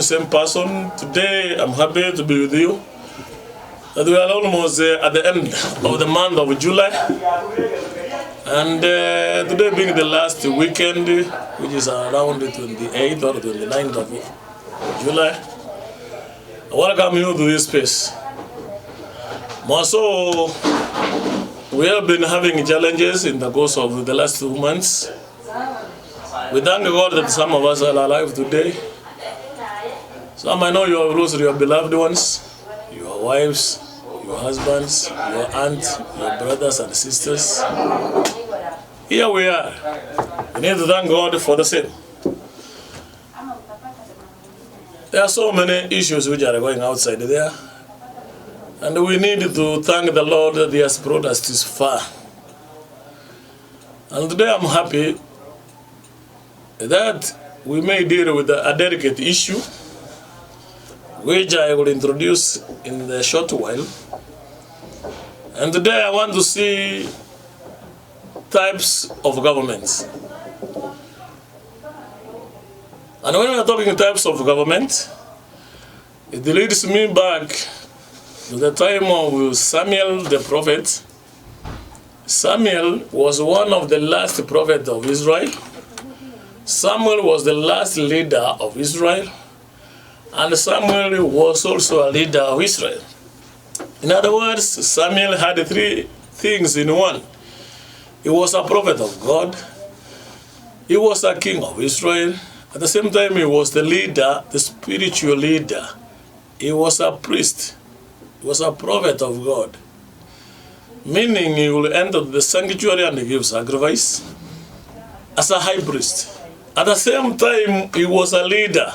same person. Today, I'm happy to be with you. And we are almost at the end of the month of July. And today being the last weekend, which is around the 28th or 29th of July, I welcome you to this space. Also, we have been having challenges in the course of the last 2 months. We thank God that some of us are alive today. Some I know you have lost your beloved ones, your wives, your husbands, your aunts, your brothers and sisters. Here we are. We need to thank God for the same. There are so many issues which are going outside there. And we need to thank the Lord that He has brought us this far. And today I'm happy that we may deal with a delicate issue, which I will introduce in a short while. And today I want to see types of governments. And when we are talking types of government, it leads me back to the time of Samuel the prophet. Samuel was one of the last prophets of Israel. Samuel was the last leader of Israel. And Samuel was also a leader of Israel. In other words, Samuel had 3 things in one. He was a prophet of God. He was a king of Israel. At the same time, he was the leader, the spiritual leader. He was a priest. He was a prophet of God. Meaning he will enter the sanctuary and give sacrifice as a high priest. At the same time, he was a leader.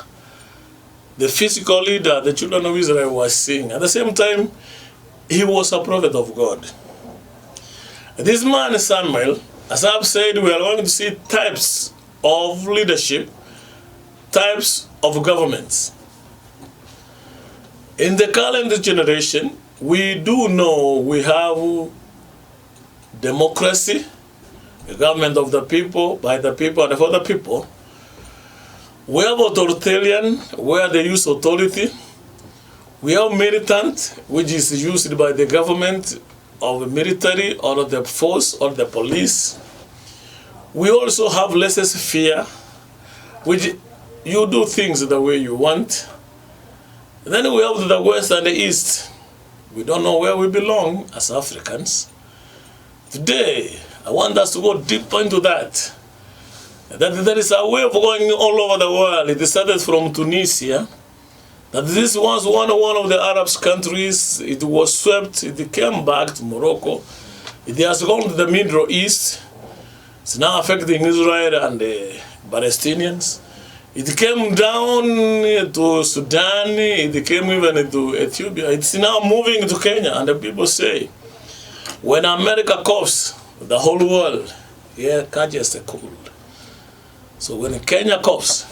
The physical leader the children of Israel were seeing. At the same time, he was a prophet of God. This man, Samuel, as I've said, we are going to see types of leadership, types of governments. In the current generation, we do know we have democracy, the government of the people, by the people, and for the people. We have authoritarian, where they use authority. We have militant, which is used by the government of the military or the force or the police. We also have laissez-faire, which you do things the way you want. Then we have the West and the East. We don't know where we belong as Africans. Today, I want us to go deeper into that. That there is a way of going all over the world. It started from Tunisia. That this was one of the Arab countries. It was swept. It came back to Morocco. It has gone to the Middle East. It's now affecting Israel and the Palestinians. It came down to Sudan. It came even to Ethiopia. It's now moving to Kenya. And the people say, when America coughs, the whole world here catches a cold. So when Kenya coughs,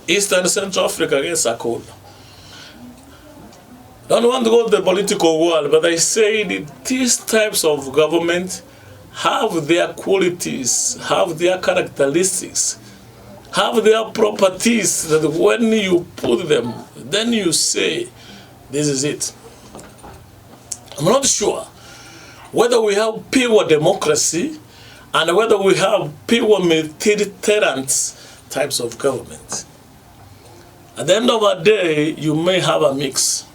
East and Central Africa gets a cold. Don't want to go to the political world, but I say that these types of government have their qualities, have their characteristics, have their properties that when you put them, then you say, this is it. I'm not sure whether we have pure democracy and whether we have pure military types of government. At the end of the day, you may have a mix.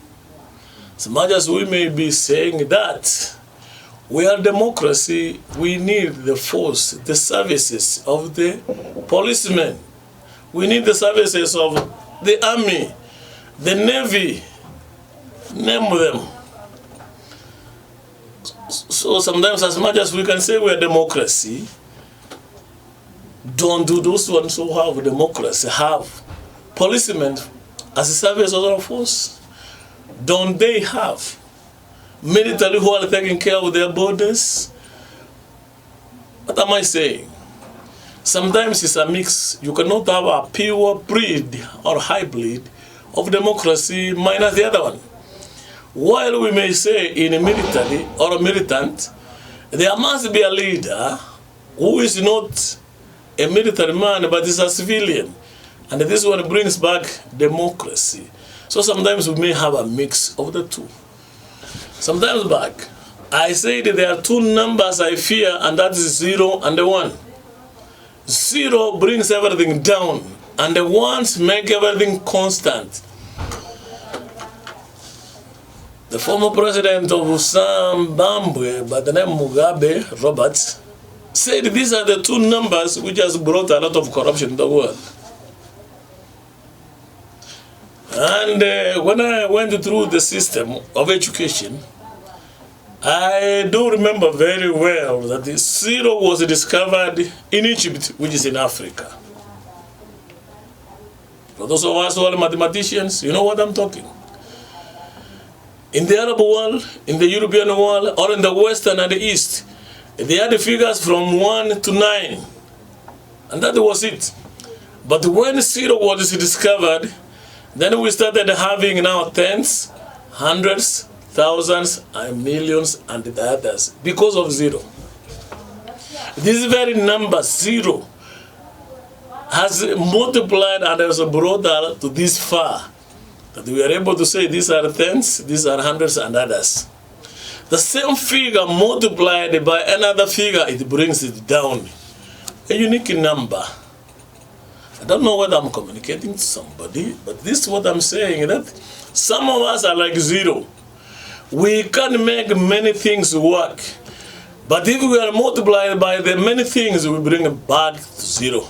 As much as we may be saying that we are democracy, we need the force, the services of the policemen. We need the services of the army, the navy, name them. So sometimes, as much as we can say we are democracy, don't do those ones who have democracy have policemen as a service of our force? Don't they have military who are taking care of their borders? What am I saying? Sometimes it's a mix. You cannot have a pure breed or hybrid of democracy minus the other one. While we may say in a military or a militant, there must be a leader who is not a military man but is a civilian. And this one brings back democracy. So sometimes we may have a mix of the two. Sometimes back, I said there are two numbers I fear, and that is 0 and the 1. 0 brings everything down, and the 1s make everything constant. The former president of Zimbabwe, by the name Mugabe, Robert, said these are the two numbers which has brought a lot of corruption in the world. And when I went through the system of education, I do remember very well that the 0 was discovered in Egypt, which is in Africa. For those of us who are mathematicians, you know what I'm talking. In the Arab world, in the European world, or in the Western and the East, they had the figures from 1 to 9. And that was it. But when 0 was discovered, then we started having now tens, hundreds, thousands, and millions, and the others, because of 0. This very number, 0, has multiplied and has brought us to this far, that we are able to say these are tens, these are hundreds, and others. The same figure multiplied by another figure, it brings it down. A unique number. I don't know whether I'm communicating to somebody, but this is what I'm saying, that some of us are like 0. We can make many things work, but if we are multiplied by the many things, we bring it back to 0.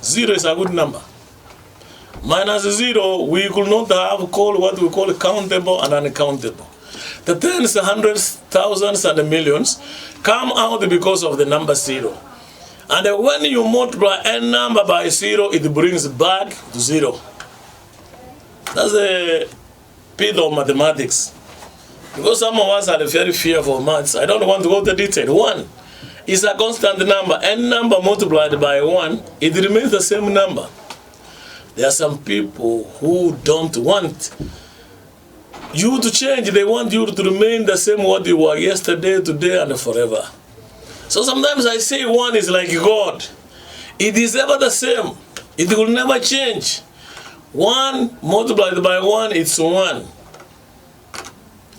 0 is a good number. Minus 0, we could not have called what we call countable and uncountable. The tens, the hundreds, thousands, and the millions come out because of the number 0. And when you multiply a number by 0, it brings back to 0. That's a bit of mathematics. Because some of us are very fearful of maths, I don't want to go to detail. 1 is a constant number. A number multiplied by 1, it remains the same number. There are some people who don't want you to change. They want you to remain the same what you were yesterday, today, and forever. So sometimes I say 1 is like God. It is ever the same. It will never change. 1 multiplied by 1, it's 1.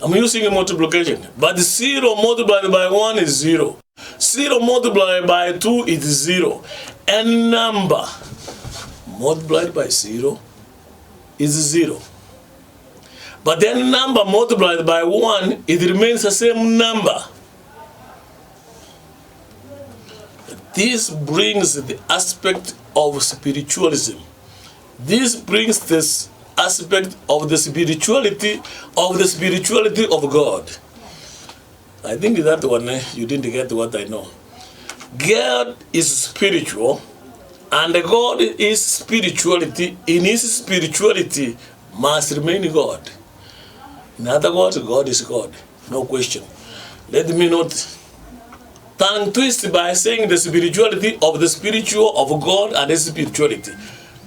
I'm using a multiplication. But 0 multiplied by 1 is 0. 0 multiplied by 2 is 0. A number multiplied by 0 is 0. But then number multiplied by 1, it remains the same number. This brings the aspect of spiritualism. This brings this aspect of the spirituality of God. I think that one, you didn't get what I know. God is spiritual, and God is spirituality. In his spirituality must remain God. In other words, God is God, no question. Let me not tongue twist by saying the spirituality of the spiritual of God and his spirituality.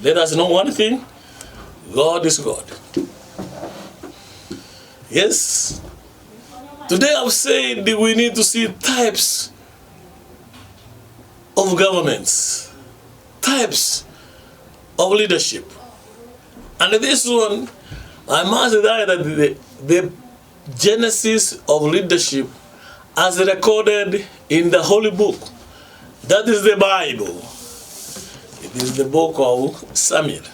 Let us know one thing, God is God. Yes. Today I've said that we need to see types of governments, types of leadership. And this one, I must say that the genesis of leadership as recorded in the Holy Book, that is the Bible. It is the book of Samuel.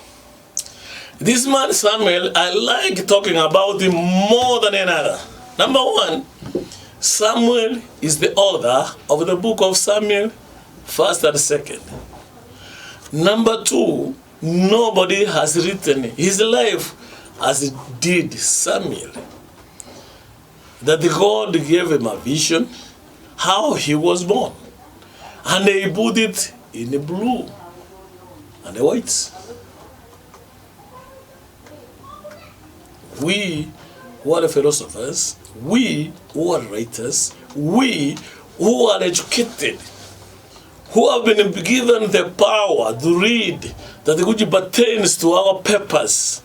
This man Samuel, I like talking about him more than another. Number 1, Samuel is the author of the book of Samuel, 1st and 2nd. Number 2, nobody has written his life as did Samuel. That God gave him a vision, how he was born. And he put it in the blue and the white. We who are philosophers, we who are writers, we who are educated, who have been given the power to read that which pertains to our purpose,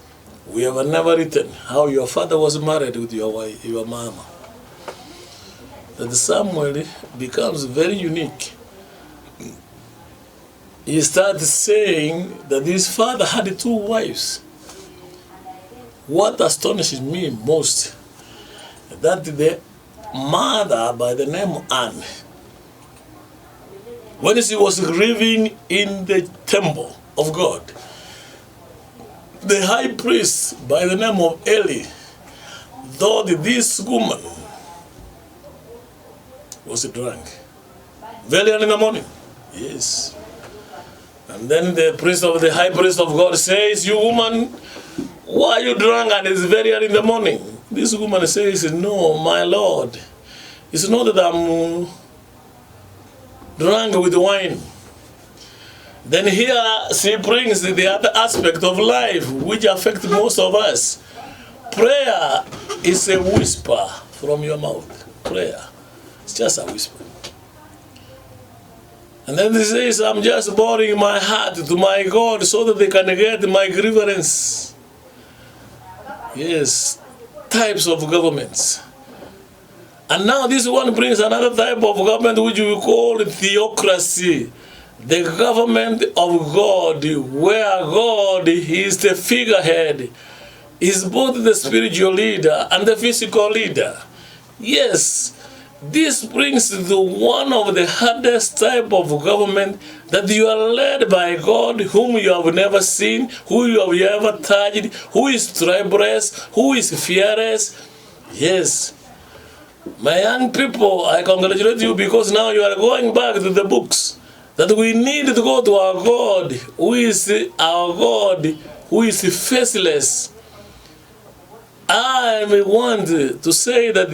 we have never written how your father was married with your mama. That Samuel becomes very unique. he started saying that his father had 2 wives. What astonishes me most, that the mother by the name of Anne, when she was living in the temple of God, the high priest by the name of Eli thought this woman was drunk. Very early in the morning. Yes. And then the high priest of God says, "You woman, why are you drunk and it's very early in the morning?" This woman says, "No, my Lord, it's not that I'm drunk with wine." Then here she brings the other aspect of life which affects most of us. Prayer is a whisper from your mouth. Prayer. It's just a whisper. And then he says, "I'm just pouring my heart to my God so that they can get my grievance." Yes, types of governments. And now this one brings another type of government which we call theocracy. The government of God, where God is the figurehead, is both the spiritual leader and the physical leader. Yes, this brings to one of the hardest type of government, that you are led by God whom you have never seen, who you have ever touched, who is tribeless, who is fearless. Yes. My young people, I congratulate you because now you are going back to the books. That we need to go to our God, who is faceless. I want to say that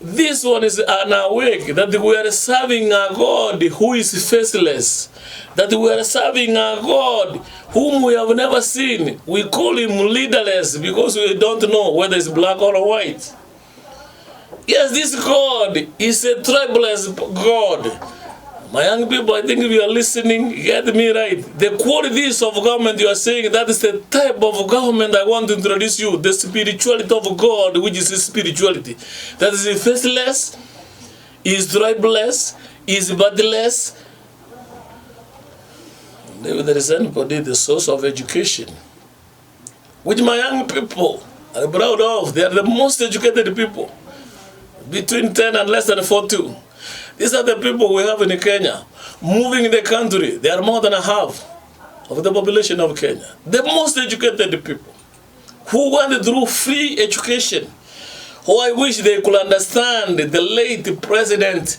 this one is unawake, that we are serving a God who is faceless, that we are serving a God whom we have never seen. We call him leaderless because we don't know whether it's black or white. Yes, this God is a tribeless God. My young people, I think if you are listening, get me right. The qualities of government you are saying, that is the type of government I want to introduce you. The spirituality of God, which is spirituality. That is faceless, is tribeless, is bodiless. If there is anybody, the source of education, which my young people are proud of. They are the most educated people, between 10 and less than 42. These are the people we have in Kenya, moving in the country. They are more than a half of the population of Kenya. The most educated people who went through free education, who I wish they could understand the late President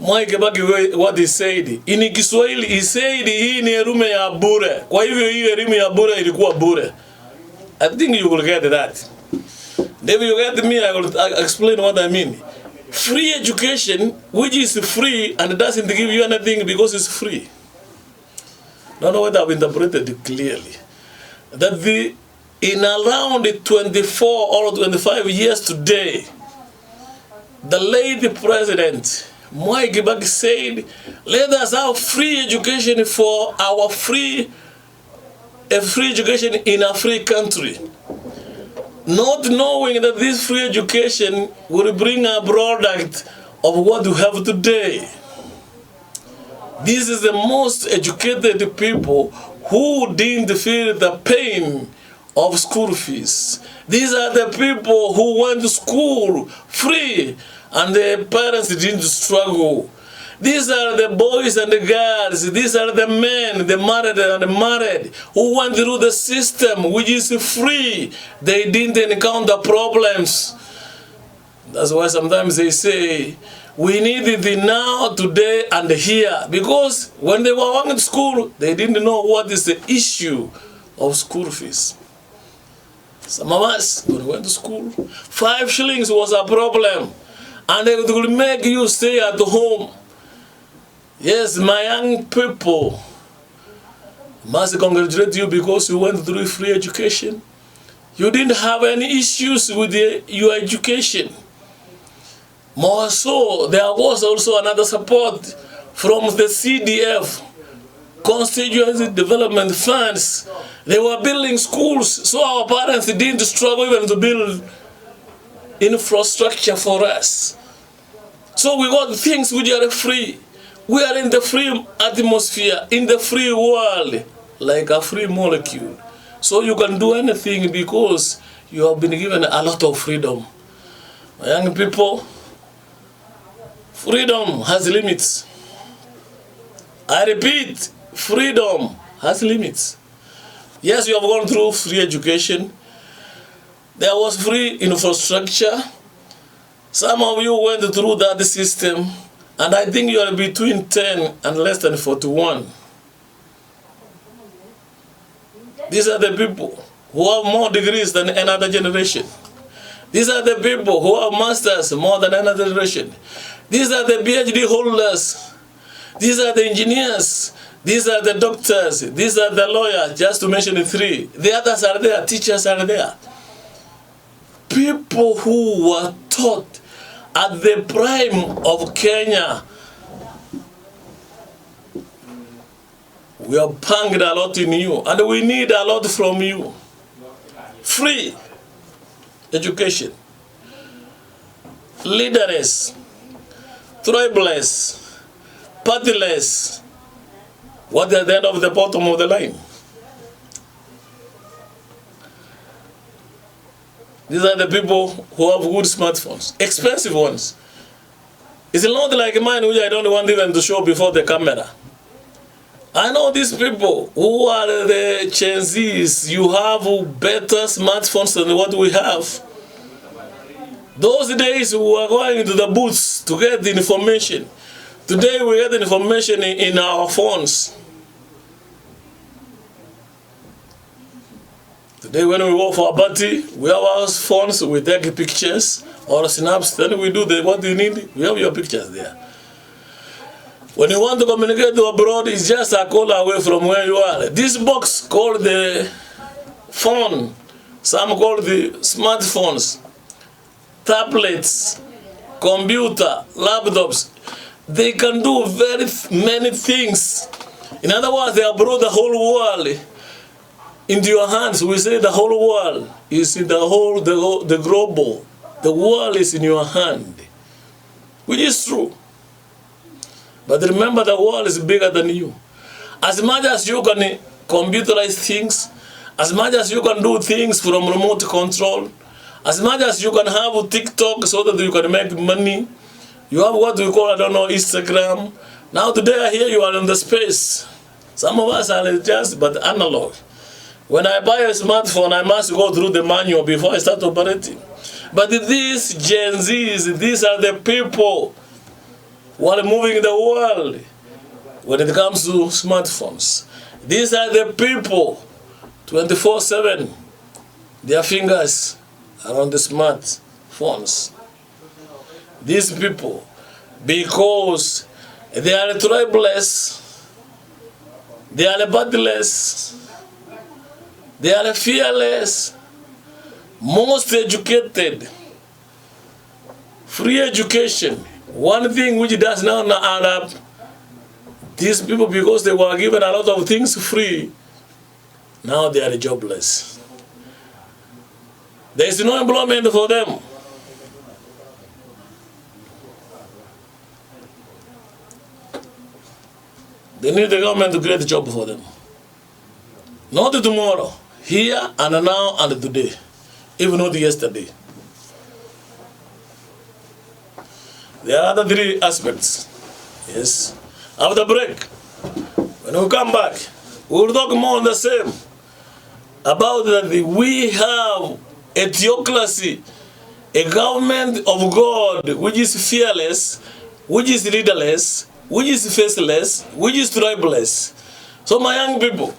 Mwai Kibaki, what he said. In Kiswahili, he said, hii ni erume ya bure. Kwa hivyo hii erume ya bure ilikuwa bure. I think you will get that. If you get me, I will explain what I mean. Free education, which is free and doesn't give you anything because it's free. Don't know whether I've interpreted clearly. That in around 24 or 25 years today, the late President Mwai Kibaki said, let us have free education for our free education in a free country. Not knowing that this free education will bring a product of what we have today. This is the most educated people who didn't feel the pain of school fees. These are the people who went to school free and their parents didn't struggle. These are the boys and the girls, these are the men, the married and the married, who went through the system which is free. They didn't encounter problems. That's why sometimes they say, we need it now, today, and here. Because when they were going to school, they didn't know what is the issue of school fees. Some of us, when we went to school, 5 shillings was a problem. And they would make you stay at home. Yes, my young people, must congratulate you because you went through free education. You didn't have any issues with your education. More so, there was also another support from the CDF, Constituency Development Funds. They were building schools, so our parents didn't struggle even to build infrastructure for us. So we got things which are free. We are in the free atmosphere, in the free world, like a free molecule. So you can do anything because you have been given a lot of freedom. My young people, freedom has limits. I repeat, freedom has limits. Yes, you have gone through free education. There was free infrastructure. Some of you went through that system, and I think you are between 10 and less than 41. These are the people who have more degrees than another generation. These are the people who have masters more than another generation. These are the PhD holders. These are the engineers. These are the doctors. These are the lawyers, just to mention 3. The others are there. Teachers are there. People who were taught at the prime of Kenya. We have panged a lot in you, and we need a lot from you. Free education, leaderless, tribeless, partyless. What at the end of the bottom of the line? These are the people who have good smartphones, expensive ones. It's not like mine, which I don't want even to show before the camera. I know these people who are the Gen Zs. You have better smartphones than what we have. Those days we were going to the booths to get the information. Today we get the information in our phones. Today when we go for a party, we have our phones, we take pictures or snaps, then we do what you need, we have your pictures there. When you want to communicate to abroad, it's just a call away from where you are. This box called the phone, some call the smartphones, tablets, computer, laptops. They can do very many things. In other words, they have brought the whole world into your hands. We say the whole world is in the global. The world is in your hand, which is true. But remember, the world is bigger than you. As much as you can computerize things, as much as you can do things from remote control, as much as you can have TikTok so that you can make money, you have what we call, I don't know, Instagram. Now today I hear you are in the space. Some of us are just but analog. When I buy a smartphone, I must go through the manual before I start operating. But these Gen Zs, these are the people who are moving the world when it comes to smartphones. These are the people 24/7, their fingers are on the smartphones. These people, because they are tribeless, they are bodiless, they are fearless, most educated, free education. One thing which does not add up, these people, because they were given a lot of things free, now they are jobless. There is no employment for them. They need the government to create a job for them. Not tomorrow, here and now and today, even not yesterday. There are other 3 aspects. Yes. After break, when we come back, we will talk more on the same. About that we have a theocracy, a government of God which is fearless, which is leaderless, which is faceless, which is tribeless. So my young people,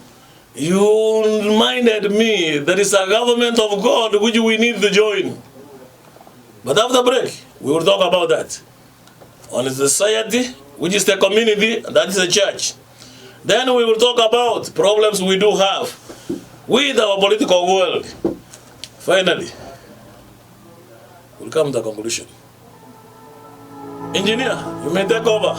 you reminded me there is a government of God which we need to join. But after break, we will talk about that. On the society, which is the community, that is the church. Then we will talk about problems we do have with our political world. Finally, we'll come to a conclusion. Engineer, you may take over.